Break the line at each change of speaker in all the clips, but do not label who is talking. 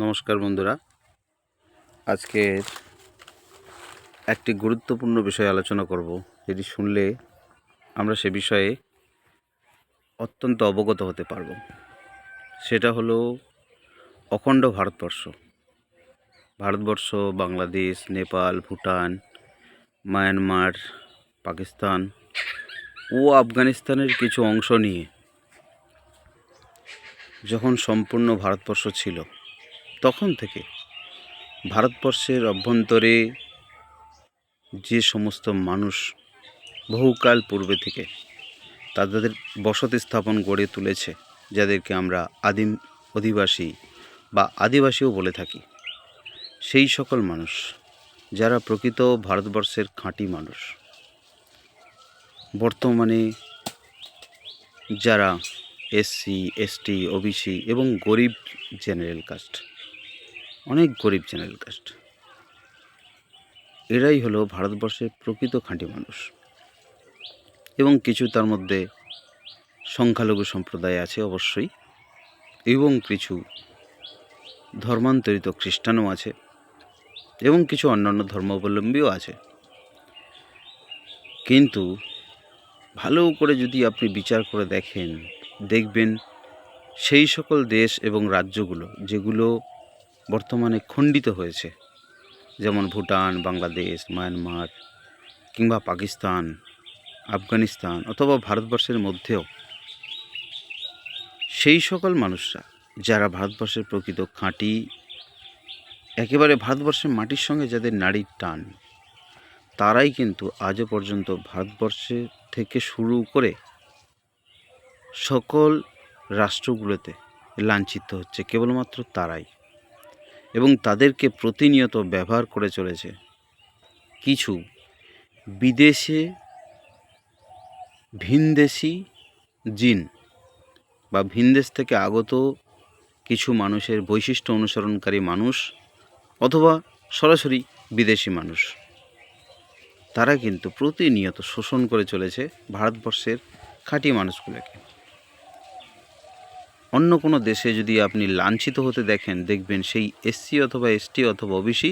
নমস্কার বন্ধুরা, আজকের একটি গুরুত্বপূর্ণ বিষয় আলোচনা করব, যেটি শুনলে আমরা সে বিষয়ে অত্যন্ত অবগত হতে পারব। সেটা হলো অখণ্ড ভারতবর্ষ, বাংলাদেশ, নেপাল, ভুটান, মায়ানমার, পাকিস্তান ও আফগানিস্তানের কিছু অংশ নিয়ে যখন সম্পূর্ণ ভারতবর্ষ ছিল, তখন থেকে ভারতবর্ষের অভ্যন্তরে যে সমস্ত মানুষ বহুকাল পূর্বে থেকে তাদের বসতি স্থাপন গড়ে তুলেছে, যাদেরকে আমরা আদিম অধিবাসী বা আদিবাসীও বলে থাকি, সেই সকল মানুষ যারা প্রকৃত ভারতবর্ষের খাঁটি মানুষ, বর্তমানে যারা এসসি, এসটি, ওবিসি এবং গরিব জেনারেল কাস্ট, অনেক গরিব জেনারেল কাস্ট, এরাই হলো ভারতবর্ষের প্রকৃত খাঁটি মানুষ। এবং কিছু তার মধ্যে সংখ্যালঘু সম্প্রদায় আছে অবশ্যই, এবং কিছু ধর্মান্তরিত খ্রিস্টানও আছে, এবং কিছু অন্যান্য ধর্মাবলম্বীও আছে। কিন্তু ভালো করে যদি আপনি বিচার করে দেখবেন সেই সকল দেশ এবং রাজ্যগুলো যেগুলো বর্তমানে খণ্ডিত হয়েছে, যেমন ভুটান, বাংলাদেশ, মায়ানমার কিংবা পাকিস্তান, আফগানিস্তান অথবা ভারতবর্ষের মধ্যেও সেই সকল মানুষরা যারা ভারতবর্ষের প্রকৃত খাঁটি, একেবারে ভারতবর্ষের মাটির সঙ্গে যাদের নাড়ির টান, তারাই কিন্তু আজও পর্যন্ত ভারতবর্ষে থেকে শুরু করে সকল রাষ্ট্রগুলোতে লাঞ্ছিত হচ্ছে, কেবলমাত্র তারাই। এবং তাদেরকে প্রতিনিয়ত ব্যবহার করে চলেছে কিছু বিদেশে ভিনদেশি জিন বা ভিনদেশ থেকে আগত কিছু মানুষের বৈশিষ্ট্য অনুসরণকারী মানুষ, অথবা সরাসরি বিদেশি মানুষ। তারা কিন্তু প্রতিনিয়ত শোষণ করে চলেছে ভারতবর্ষের খাঁটি মানুষগুলোকে। অন্য কোনো দেশে যদি আপনি লাঞ্ছিত হতে দেখবেন সেই এসসি অথবা এসটি অথবা ওবিসি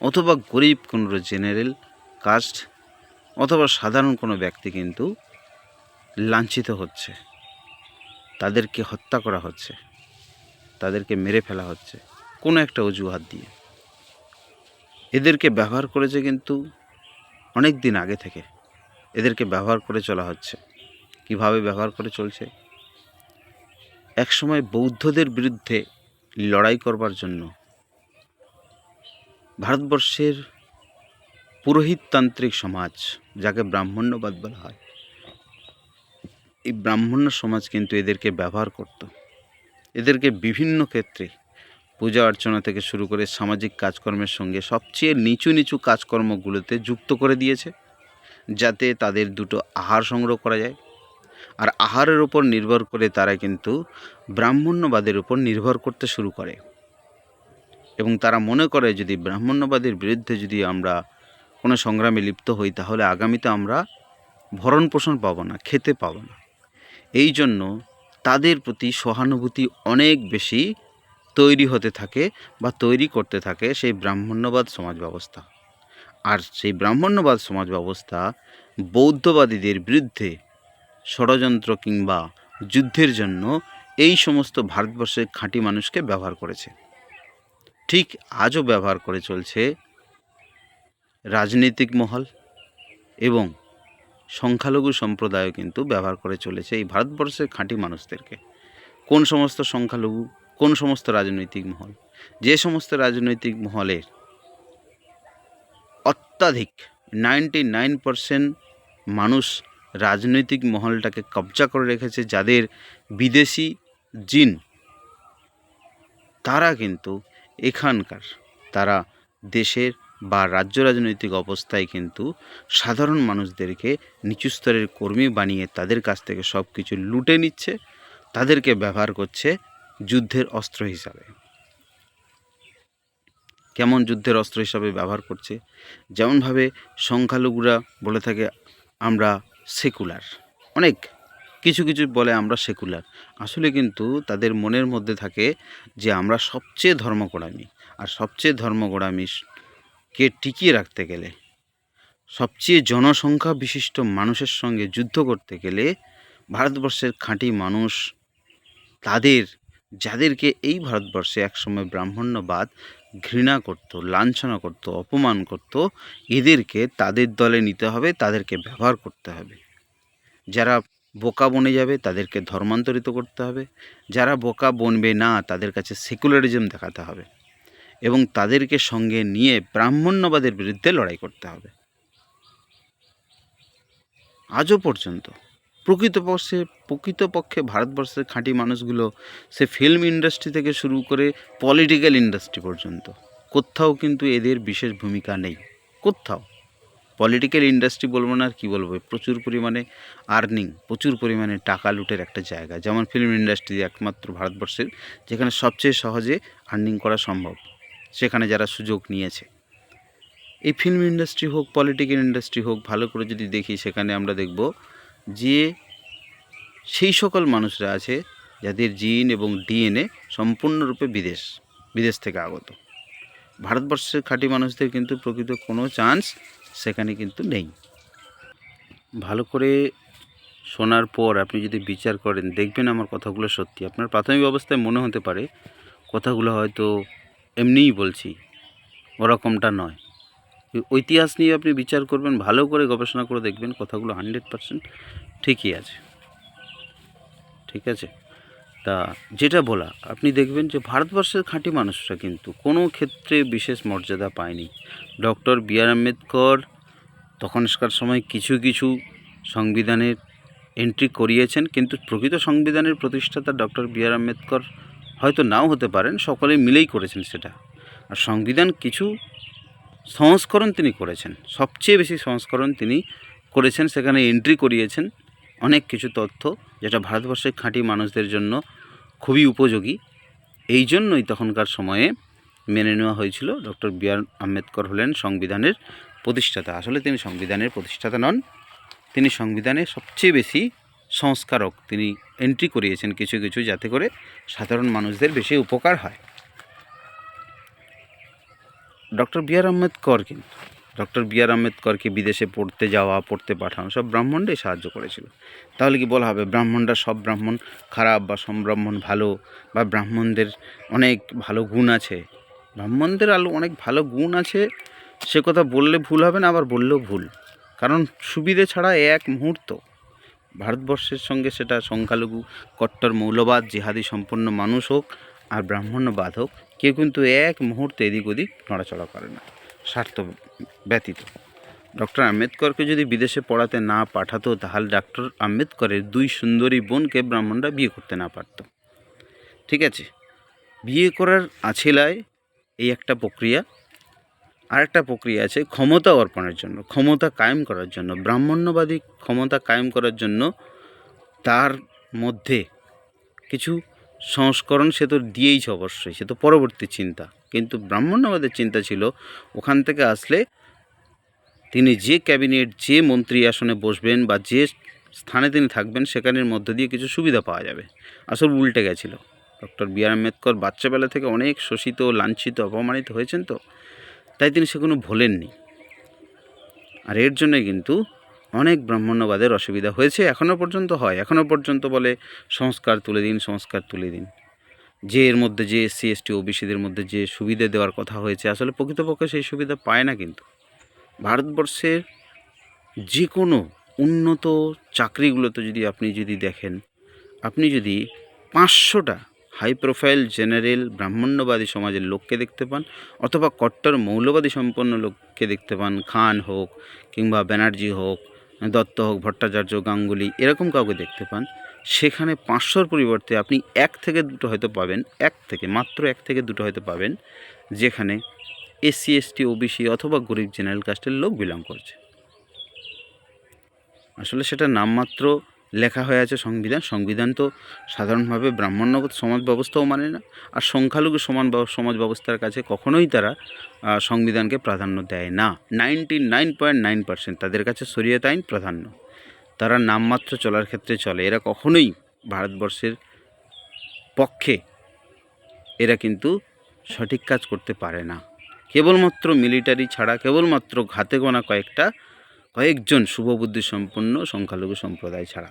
অথবা গরিব কোনো জেনারেল কাস্ট অথবা সাধারণ কোনো ব্যক্তি কিন্তু লাঞ্ছিত হচ্ছে, তাদেরকে হত্যা করা হচ্ছে, তাদেরকে মেরে ফেলা হচ্ছে কোনো একটা অজুহাত দিয়ে। এদেরকে ব্যবহার করেছে কিন্তু অনেক দিন আগে থেকে এদেরকে ব্যবহার করে চলা হচ্ছে। কিভাবে ব্যবহার করে চলছে? একসময় বৌদ্ধদের বিরুদ্ধে লড়াই করবার জন্য ভারতবর্ষের পুরোহিততান্ত্রিক সমাজ, যাকে ব্রাহ্মণ্যবাদ বলা হয়, এই ব্রাহ্মণ্য সমাজ কিন্তু এদেরকে ব্যবহার করত। এদেরকে বিভিন্ন ক্ষেত্রে পূজা অর্চনা থেকে শুরু করে সামাজিক কাজকর্মের সঙ্গে সবচেয়ে নিচু নিচু কাজকর্মগুলোতে যুক্ত করে দিয়েছে, যাতে তাদের দুটো আহার সংগ্রহ করা যায়। আর আহারের উপর নির্ভর করে তারা কিন্তু ব্রাহ্মণ্যবাদের উপর নির্ভর করতে শুরু করে, এবং তারা মনে করে যদি ব্রাহ্মণ্যবাদের বিরুদ্ধে যদি আমরা কোনো সংগ্রামে লিপ্ত হই, তাহলে আগামীতে আমরা ভরণ পোষণ পাবো না, খেতে পাবো না। এই জন্য তাদের প্রতি সহানুভূতি অনেক বেশি তৈরি হতে থাকে বা তৈরি করতে থাকে সেই ব্রাহ্মণ্যবাদ সমাজ ব্যবস্থা। আর সেই ব্রাহ্মণ্যবাদ সমাজ ব্যবস্থা বৌদ্ধবাদীদের বিরুদ্ধে ষড়যন্ত্র কিংবা যুদ্ধের জন্য এই সমস্ত ভারতবর্ষের খাঁটি মানুষকে ব্যবহার করেছে। ঠিক আজও ব্যবহার করে চলছে রাজনৈতিক মহল, এবং সংখ্যালঘু সম্প্রদায়ও কিন্তু ব্যবহার করে চলেছে এই ভারতবর্ষের খাঁটি মানুষদেরকে। কোন সমস্ত সংখ্যালঘু, কোন সমস্ত রাজনৈতিক মহল? যে সমস্ত রাজনৈতিক মহলের অত্যাধিক 99% মানুষ রাজনৈতিক মহলটাকে কবজা করে রেখেছে, যাদের বিদেশি জিন, তারা কিন্তু এখানকার তারা দেশের বা রাজ্য রাজনৈতিক অবস্থায় কিন্তু সাধারণ মানুষদেরকে নিচু স্তরের কর্মী বানিয়ে তাদের কাছ থেকে সব কিছু লুটে নিচ্ছে, তাদেরকে ব্যবহার করছে যুদ্ধের অস্ত্র হিসাবে। কেমন যুদ্ধের অস্ত্র হিসাবে ব্যবহার করছে? যেমনভাবে সংখ্যালঘুরা বলে থাকে আমরা সেকুলার, অনেক কিছু কিছু বলে আমরা সেকুলার। আসলে কিন্তু তাদের মনের মধ্যে থাকে যে আমরা সবচেয়ে ধর্মগোড়ামি, আর সবচেয়ে ধর্মগোড়ামিকে টিকিয়ে রাখতে গেলে, সবচেয়ে জনসংখ্যা বিশিষ্ট মানুষের সঙ্গে যুদ্ধ করতে গেলে ভারতবর্ষের খাঁটি মানুষ, যাদেরকে এই ভারতবর্ষে একসময় ব্রাহ্মণ্যবাদ ঘৃণা করত, লাঞ্ছনা করত, অপমান করত, এদেরকে তাদের দলে নিতে হবে, তাদেরকে ব্যবহার করতে হবে। যারা বোকা বনে যাবে তাদেরকে ধর্মান্তরিত করতে হবে, যারা বোকা বনবে না তাদের কাছে সেকুলারিজম দেখাতে হবে, এবং তাদেরকে সঙ্গে নিয়ে ব্রাহ্মণ্যবাদের বিরুদ্ধে লড়াই করতে হবে। আজও পর্যন্ত প্রকৃতপক্ষে ভারতবর্ষের খাঁটি মানুষগুলো, সে ফিল্ম ইন্ডাস্ট্রি থেকে শুরু করে পলিটিক্যাল ইন্ডাস্ট্রি পর্যন্ত, কোথাও কিন্তু এদের বিশেষ ভূমিকা নেই। কোথাও পলিটিক্যাল ইন্ডাস্ট্রি বলবো না আর কী বলবো, প্রচুর পরিমাণে আর্নিং, প্রচুর পরিমাণে টাকা লুটের একটা জায়গা। যেমন ফিল্ম ইন্ডাস্ট্রি একমাত্র ভারতবর্ষের যেখানে সবচেয়ে সহজে আর্নিং করা সম্ভব, সেখানে যারা সুযোগ নিয়েছে। এই ফিল্ম ইন্ডাস্ট্রি হোক, পলিটিক্যাল ইন্ডাস্ট্রি হোক, ভালো করে যদি দেখি সেখানে আমরা দেখব যে সেই সকল মানুষরা আছে যাদের জিন এবং ডিএনএ সম্পূর্ণরূপে বিদেশ থেকে আগত। ভারতবর্ষের খাঁটি মানুষদের কিন্তু প্রকৃত কোনো চান্স সেখানে কিন্তু নেই। ভালো করে শোনার পর আপনি যদি বিচার করেন, দেখবেন আমার কথাগুলো সত্যি। আপনার প্রাথমিক অবস্থায় মনে হতে পারে কথাগুলো হয়তো এমনিই বলছি, ওরকমটা নয়। ইতিহাস নিয়ে আপনি বিচার করবেন, ভালো করে গবেষণা করে দেখবেন কথাগুলো 100% ঠিকই আছে। ঠিক আছে? তা যেটা বলা, আপনি দেখবেন যে ভারতবর্ষের খাঁটি মানুষরা কিন্তু কোনো ক্ষেত্রে বিশেষ মর্যাদা পায়নি। Doctor B.R.. আম্বেদকর তখনকার সময় কিছু কিছু সংবিধানের এন্ট্রি করিয়েছেন, কিন্তু প্রকৃত সংবিধানের প্রতিষ্ঠাতা ডক্টর বি.আর. আম্বেদকর হয়তো নাও হতে পারেন, সকলে মিলেই করেছেন সেটা। আর সংবিধান কিছু সংস্করণ তিনি করেছেন, সবচেয়ে বেশি সংস্করণ তিনি করেছেন, সেখানে এন্ট্রি করিয়েছেন অনেক কিছু তথ্য, যেটা ভারতবর্ষের খাঁটি মানুষদের জন্য খুবই উপযোগী। এই জন্যই তখনকার সময়ে মেনে নেওয়া হয়েছিল ডক্টর বি.আর. আম্বেদকর হলেন সংবিধানের প্রতিষ্ঠাতা। আসলে তিনি সংবিধানের প্রতিষ্ঠাতা নন, তিনি সংবিধানের সবচেয়ে বেশি সংস্কারক। তিনি এন্ট্রি করিয়েছেন কিছু কিছু, যাতে করে সাধারণ মানুষদের বেশি উপকার হয়। Doctor B.R.. আম্বেদকরকে বিদেশে পড়তে পাঠানো সব ব্রাহ্মণরাই সাহায্য করেছিল। তাহলে কি বলা হবে ব্রাহ্মণরা সব ব্রাহ্মণ খারাপ, বা সব ব্রাহ্মণ ভালো, বা ব্রাহ্মণদের অনেক ভালো গুণ আছে? ব্রাহ্মণদের অনেক ভালো গুণ আছে সে কথা বললে ভুল হবে না, আবার বললেও ভুল। কারণ সুবিধে ছাড়া এক মুহূর্ত ভারতবর্ষের সঙ্গে, সেটা সংখ্যালঘু কট্টর মৌলবাদ জিহাদি সম্পন্ন মানুষ হোক আর ব্রাহ্মণ্যবাদ হোক, কেউ কিন্তু এক মুহূর্তে এদিক ওদিক নড়াচড়া করে না, স্বার্থ ব্যতীত। ডক্টর আম্বেদকরকে যদি বিদেশে পড়াতে না পাঠাতো, তাহলে ডক্টর আম্বেদকরের 2 সুন্দরী বোনকে ব্রাহ্মণরা বিয়ে করতে না পারত। ঠিক আছে? বিয়ে করার আছিলায় এই একটা প্রক্রিয়া, আর একটা প্রক্রিয়া আছে ক্ষমতা অর্পণের জন্য, ক্ষমতা কায়েম করার জন্য। ব্রাহ্মণ্যবাদী ক্ষমতা কায়েম করার জন্য তার মধ্যে কিছু সংস্করণ সে তো দিয়েইছে, অবশ্যই সে তো পরবর্তী চিন্তা, কিন্তু ব্রাহ্মণ্যবাদের চিন্তা ছিল ওখান থেকে আসলে তিনি যে ক্যাবিনেট, যে মন্ত্রী আসনে বসবেন বা যে স্থানে তিনি থাকবেন, সেখানের মধ্য দিয়ে কিছু সুবিধা পাওয়া যাবে। আসলে উল্টে গেছিল। Doctor B.R.. আম্বেদকর বাচ্চাবেলা থেকে অনেক শোষিত, লাঞ্ছিত, অপমানিত হয়েছেন, তো তাই তিনি সেগুলো ভোলেননি। আর এর জন্যই কিন্তু অনেক ব্রাহ্মণ্যবাদের অসুবিধা হয়েছে, এখনও পর্যন্ত হয়। এখনও পর্যন্ত বলে সংস্কার তুলে দিন। যে এর মধ্যে যে এসসি এসটি ওবিসিদের মধ্যে যে সুবিধা দেওয়ার কথা হয়েছে, আসলে প্রকৃতপক্ষে সেই সুবিধা পায় না। কিন্তু ভারতবর্ষের যে কোনো উন্নত চাকরিগুলোতে আপনি যদি দেখেন, আপনি যদি 500টা হাই প্রোফাইল জেনারেল ব্রাহ্মণ্যবাদী সমাজের লোককে দেখতে পান, অথবা কট্টর মৌলবাদী সম্পন্ন লোককে দেখতে পান, খান হোক কিংবা ব্যানার্জি হোক, দত্ত হোক, ভট্টাচার্য, গাঙ্গুলি, এরকম কাউকে দেখতে পান, সেখানে 500র পরিবর্তে আপনি 1 থেকে 2 হয়তো পাবেন, মাত্র 1 থেকে 2 হয়তো পাবেন, যেখানে এসসি এসটি ওবিসি অথবা গরিব জেনারেল কাস্টের লোক বিলং করছে। আসলে সেটা নামমাত্র লেখা হয়ে আছে সংবিধান তো সাধারণভাবে ব্রাহ্মণ্য সমাজ ব্যবস্থাও মানে না, আর সংখ্যালঘু সমাজ ব্যবস্থার কাছে কখনোই তারা সংবিধানকে প্রাধান্য দেয় না। 99.9% তাদের কাছে শরীয়ত আইন প্রাধান্য। তারা নামমাত্র চলার ক্ষেত্রে চলে। এরা কখনোই ভারতবর্ষের পক্ষে এরা কিন্তু সঠিক কাজ করতে পারে না। কেবলমাত্র মিলিটারি ছাড়া, কেবলমাত্র হাতে গোনা কয়েকজন শুভবুদ্ধি সম্পন্ন সংখ্যালঘু সম্প্রদায় ছাড়া।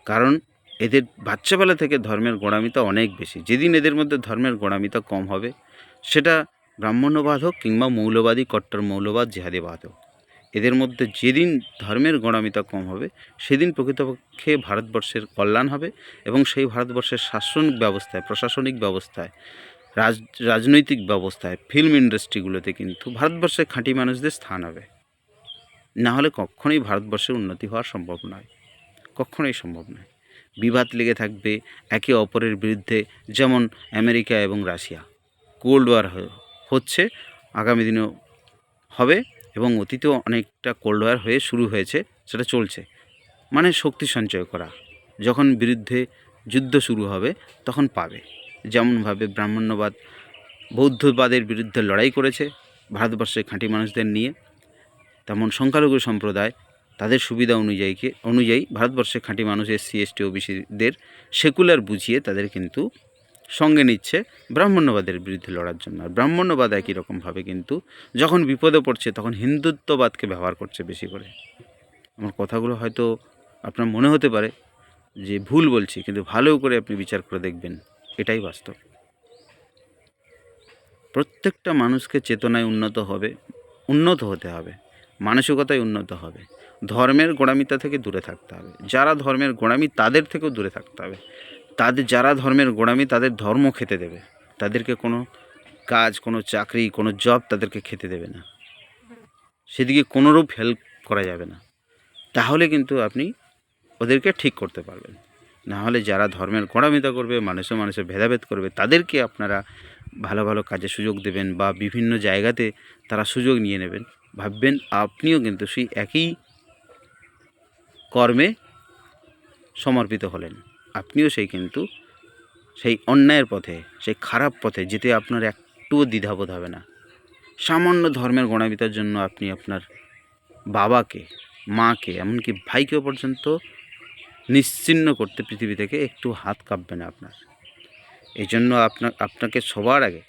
কারণ এদের বাচ্চাবেলা থেকে ধর্মের গোঁড়ামিতা অনেক বেশি। যেদিন এদের মধ্যে ধর্মের গোঁড়ামিতা কম হবে, সেটা ব্রাহ্মণ্যবাদ হোক কিংবা মৌলবাদী কট্টর মৌলবাদ জিহাদিবাদ হোক, এদের মধ্যে যেদিন ধর্মের গোঁড়ামিতা কম হবে, সেদিন প্রকৃতপক্ষে ভারতবর্ষের কল্যাণ হবে এবং সেই ভারতবর্ষের শাসন ব্যবস্থায়, প্রশাসনিক ব্যবস্থায়, রাজনৈতিক ব্যবস্থায়, ফিল্ম ইন্ডাস্ট্রিগুলোতে কিন্তু ভারতবর্ষের খাঁটি মানুষদের স্থান হবে। না হলে কখনোই ভারতবর্ষের উন্নতি হওয়া সম্ভব নয়, কখনোই সম্ভব নয়। বিবাদ লেগে থাকবে একে অপরের বিরুদ্ধে, যেমন আমেরিকা এবং রাশিয়া কোল্ড ওয়ার হচ্ছে, আগামী দিনেও হবে এবং অতীতেও অনেকটা কোল্ড ওয়ার হয়ে শুরু হয়েছে, সেটা চলছে। মানে শক্তি সঞ্চয় করা, যখন বিরুদ্ধে যুদ্ধ শুরু হবে তখন পাবে। যেমনভাবে ব্রাহ্মণ্যবাদ বৌদ্ধবাদের বিরুদ্ধে লড়াই করেছে ভারতবর্ষের খাঁটি মানুষদের নিয়ে, তেমন সংখ্যালঘু সম্প্রদায় তাদের সুবিধা অনুযায়ী ভারতবর্ষের খাঁটি মানুষ SC ST OBCদের সেকুলার বুঝিয়ে তাদের কিন্তু সঙ্গে নিচ্ছে ব্রাহ্মণ্যবাদের বিরুদ্ধে লড়ার জন্য। আর ব্রাহ্মণ্যবাদ একই রকমভাবে কিন্তু যখন বিপদে পড়ছে তখন হিন্দুত্ববাদকে ব্যবহার করছে বেশি করে। আমার কথাগুলো হয়তো আপনার মনে হতে পারে যে ভুল বলছি, কিন্তু ভালো করে আপনি বিচার করে দেখবেন, এটাই বাস্তব। প্রত্যেকটা মানুষকে চেতনায় উন্নত হতে হবে, মানসিকতায় উন্নত হবে, ধর্মের গোঁড়ামিতা থেকে দূরে থাকতে হবে। যারা ধর্মের গোঁড়ামি তাদের থেকেও দূরে থাকতে হবে। যারা ধর্মের গোঁড়ামি তাদের ধর্ম খেতে দেবে, তাদেরকে কোনো কাজ, কোনো চাকরি, কোনো জব তাদেরকে খেতে দেবে না, সেদিকে কোনোরূপ হেল্প করা যাবে না। তাহলে কিন্তু আপনি ওদেরকে ঠিক করতে পারবেন। না হলে যারা ধর্মের গোঁড়ামিতা করবে, মানুষে ভেদাভেদ করবে, তাদেরকে আপনারা ভালো ভালো কাজে সুযোগ দেবেন বা বিভিন্ন জায়গাতে তারা সুযোগ নিয়ে নেবেন, ভাববেন আপনিও কিন্তু সেই একই কর্মে সমর্পিত হলেন। আপনিও সেই অন্যায়ের পথে, সেই খারাপ পথে যেতে আপনার একটুও দ্বিধাবোধ হবে না। সামান্য ধর্মের গোঁড়ামিতার জন্য আপনি আপনার বাবাকে, মাকে, এমনকি ভাইকে পর্যন্ত নিশ্চিহ্ন করতে পৃথিবী থেকে একটু হাত কাঁপবে না আপনার। এই জন্য আপনাকে সবার আগে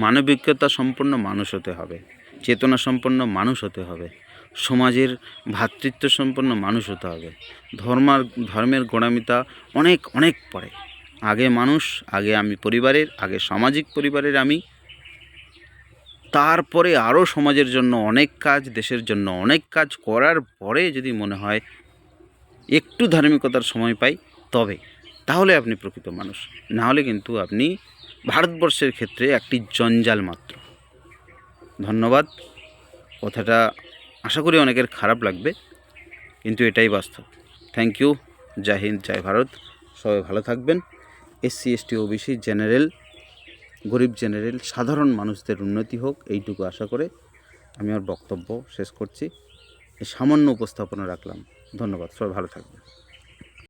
মানবিকতা সম্পন্ন মানুষ হতে হবে, চেতনা সম্পন্ন মানুষ হতে হবে, সমাজের ভ্রাতৃত্ব সম্পন্ন মানুষ হতে হবে। ধর্মের গোঁড়ামিতা অনেক পরে। আগে মানুষ, আগে আমি পরিবারের, আগে সামাজিক পরিবারের আমি, তারপরে আরও সমাজের জন্য অনেক কাজ, দেশের জন্য অনেক কাজ করার পরে যদি মনে হয় একটু ধার্মিকতার সময় পাই, তাহলে আপনি প্রকৃত মানুষ। না হলে কিন্তু আপনি ভারতবর্ষের ক্ষেত্রে একটি জঞ্জাল মাত্র। ধন্যবাদ। কথাটা আশা করি অনেকের খারাপ লাগবে, কিন্তু এটাই বাস্তব। Thank you. জয় হিন্দ, জয় ভারত। সবাই ভালো থাকবেন। SC ST OBC জেনারেল, গরিব জেনারেল, সাধারণ মানুষদের উন্নতি হোক, এইটুকু আশা করে আমি আমার বক্তব্য শেষ করছি। এই সামান্য উপস্থাপনা রাখলাম। ধন্যবাদ। সবাই ভালো থাকবেন।